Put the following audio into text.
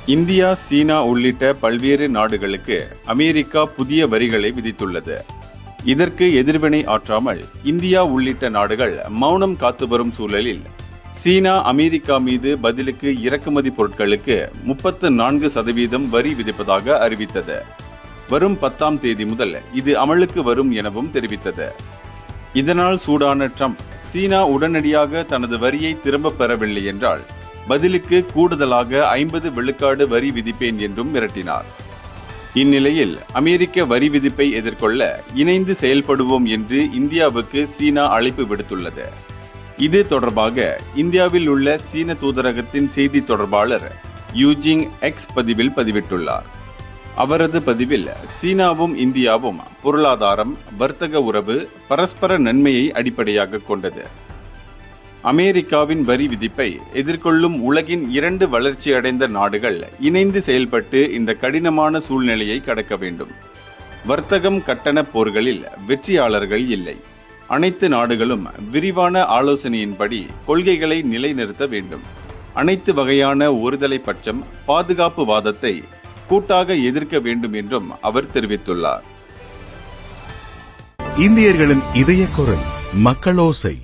India, சீனா உள்ளிட்ட பல்வேறு நாடுகளுக்கு அமெரிக்கா புதிய வரிகளை விதித்துள்ளது. இதற்கு எதிர்வினை ஆற்றாமல் இந்தியா உள்ளிட்ட நாடுகள் மௌனம் காத்து வரும் சூழலில் சீனா அமெரிக்கா மீது பதிலுக்கு இறக்குமதி பொருட்களுக்கு 34% வரி விதிப்பதாக அறிவித்தது. வரும் 10ஆம் தேதி முதல் இது அமலுக்கு வரும் எனவும் தெரிவித்தது. இதனால் சூடான ட்ரம்ப், சீனா உடனடியாக தனது வரியை திரும்ப பெறவில்லை என்றால் பதிலுக்கு கூடுதலாக 50 விழுக்காடு வரி விதிப்பேன் என்றும் மிரட்டினார். இந்நிலையில் அமெரிக்க வரி விதிப்பை எதிர்கொள்ள இணைந்து செயல்படுவோம் என்று இந்தியாவுக்கு சீனா அழைப்பு விடுத்துள்ளது. இது தொடர்பாக இந்தியாவில் உள்ள சீன தூதரகத்தின் செய்தி தொடர்பாளர் யூஜிங் எக்ஸ் பதிவில் பதிவிட்டுள்ளார். அவரது பதிவில் சீனாவும் இந்தியாவும் பொருளாதாரம், வர்த்தக உறவு, பரஸ்பர நன்மையை அடிப்படையாக கொண்டது. அமெரிக்காவின் வரி விதிப்பை எதிர்கொள்ளும் உலகின் 2 வளர்ச்சியடைந்த நாடுகள் இணைந்து செயல்பட்டு இந்த கடினமான சூழ்நிலையை கடக்க வேண்டும். வர்த்தகம் கட்டண போர்களில் வெற்றியாளர்கள் இல்லை. அனைத்து நாடுகளும் விரிவான ஆலோசனையின்படி கொள்கைகளை நிலைநிறுத்த வேண்டும். அனைத்து வகையான ஒருதலை பட்சம், பாதுகாப்பு வாதத்தை கூட்டாக எதிர்க்க வேண்டும் என்றும் அவர் தெரிவித்துள்ளார். இந்தியர்களின் இதய குரல் மக்களோசை.